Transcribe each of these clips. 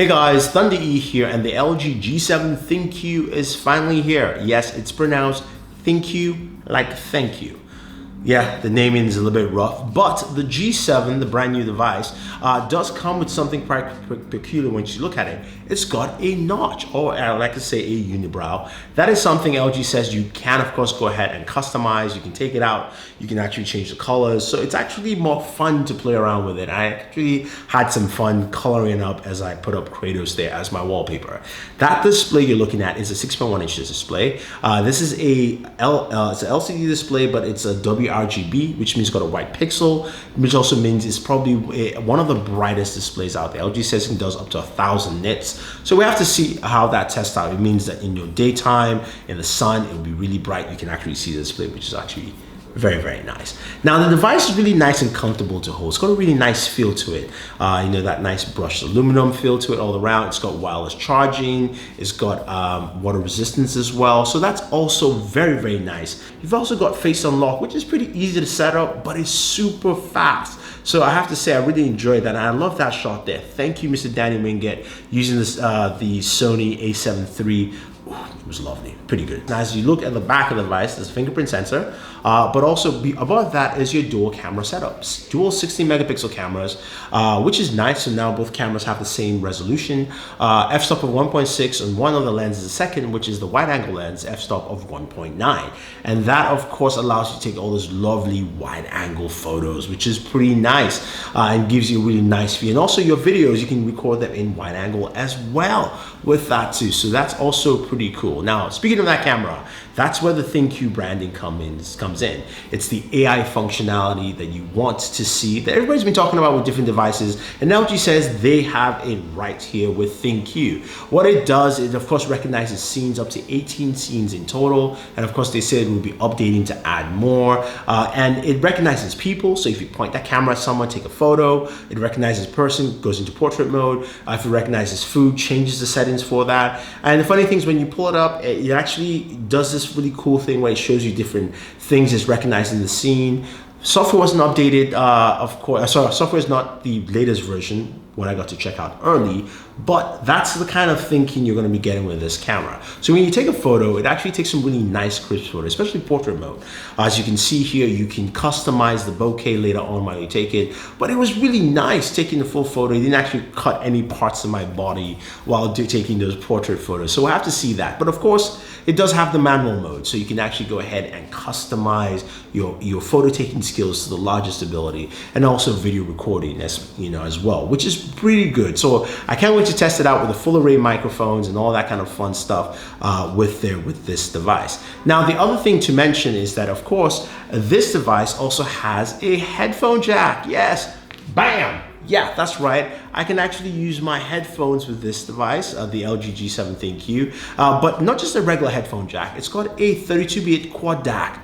Hey guys, Thunder E here, and the LG G7 ThinQ is finally here. Yes, it's pronounced ThinQ like thank you. Yeah, the naming is a little bit rough, but the G7, the brand new device, does come with something quite peculiar when you look at it. It's got a notch, or I like to say a unibrow. That is something LG says you can, of course, go ahead and customize. You can take it out. You can actually change the colors. So it's actually more fun to play around with it. I actually had some fun coloring up as I put up Kratos there as my wallpaper. That display you're looking at is a 6.1 inches display. This is it's an LCD display, but it's a WRGB, which means it's got a white pixel, which also means it's probably one of the brightest displays out there. LG says it does up to 1,000 nits. So we have to see how that tests out. It means that in your daytime, in the sun, it will be really bright. You can actually see the display, which is actually very, very nice. Now the device is really nice and comfortable to hold. It's got a really nice feel to it. That nice brushed aluminum feel to it all around. It's got wireless charging. It's got water resistance as well. So that's also very, very nice. You've also got face unlock, which is pretty easy to set up, but it's super fast. So I have to say, I really enjoyed that. And I love that shot there. Thank you, Mr. Danny Minguet, using this the Sony a7 III. It was lovely, pretty good. Now, as you look at the back of the device, there's a fingerprint sensor, but also above that is your dual camera setups. Dual 16 megapixel cameras, which is nice. So now both cameras have the same resolution. F-stop of 1.6 on one of the lenses, the second, which is the wide angle lens, f-stop of 1.9. And that, of course, allows you to take all those lovely wide angle photos, which is pretty nice and gives you a really nice view. And also your videos, you can record them in wide angle as well with that too. So that's also pretty cool. Now, speaking of that camera, that's where the ThinQ branding comes in. It's the AI functionality that you want to see, that everybody's been talking about with different devices, and LG says they have it right here with ThinQ. What it does is, of course, recognizes scenes up to 18 scenes in total, and of course they said it will be updating to add more, and it recognizes people. So if you point that camera at someone, take a photo, it recognizes person, goes into portrait mode. If it recognizes food, changes the settings for that. And the funny thing is, when you pull it up, it actually does this really cool thing where it shows you different things it's recognizing the scene. Software wasn't updated, of course. Software is not the latest version when I got to check out early, but that's the kind of thinking you're going to be getting with this camera. So when you take a photo, it actually takes some really nice crisp photos, especially portrait mode. As you can see here, you can customize the bokeh later on while you take it, but it was really nice taking the full photo. It didn't actually cut any parts of my body while taking those portrait photos. So we'll have to see that. But of course, it does have the manual mode, so you can actually go ahead and customize your photo taking skills to the largest ability, and also video recording as well, which is pretty good. So I can't wait to test it out with the full array microphones and all that kind of fun stuff with this device. Now, the other thing to mention is that, of course, this device also has a headphone jack. Yes, bam. Yeah, that's right. I can actually use my headphones with this device, the LG G7 ThinQ, but not just a regular headphone jack. It's got a 32-bit quad DAC.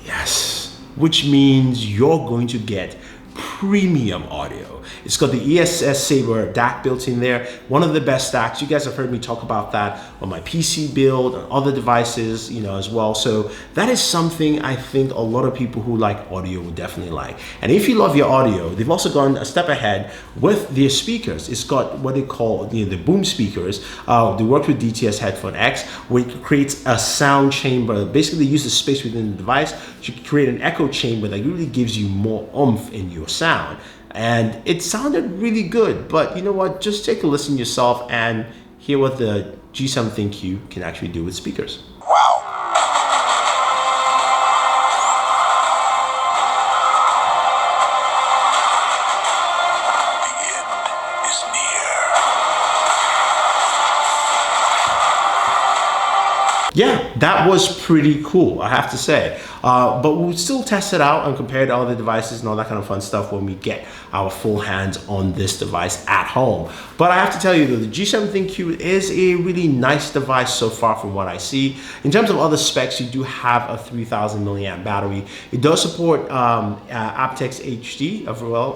Yes, which means you're going to get premium audio. It's got the ESS Saber DAC built in there, one of the best DACs. You guys have heard me talk about that on my PC build, on other devices, as well. So that is something I think a lot of people who like audio would definitely like. And if you love your audio, they've also gone a step ahead with their speakers. It's got what they call the boom speakers. They work with DTS Headphone X, which creates a sound chamber. Basically, use the space within the device to create an echo chamber that really gives you more oomph in your sound. And it sounded really good, but you know what? Just take a listen yourself and hear what the G7 ThinQ can actually do with speakers. Wow. The end is near. Yeah, that was pretty cool, I have to say. But we'll still test it out and compare it to other devices and all that kind of fun stuff when we get our full hands on this device at home. But I have to tell you though, the G7 ThinQ is a really nice device so far from what I see. In terms of other specs, you do have a 3000 milliamp battery. It does support aptX HD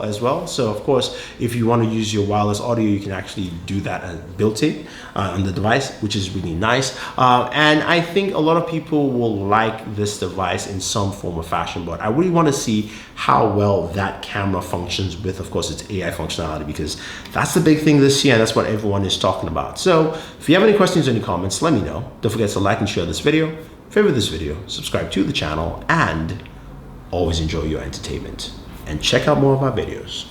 as well. So of course, if you want to use your wireless audio, you can actually do that built in on the device, which is really nice. And I think a lot of people will like this device in some form or fashion, but I really want to see how well that camera functions with, of course, its AI functionality, because that's the big thing this year and that's what everyone is talking about. So if you have any questions or any comments, let me know. Don't forget to like and share this video, favorite this video, subscribe to the channel, and always enjoy your entertainment. And check out more of our videos.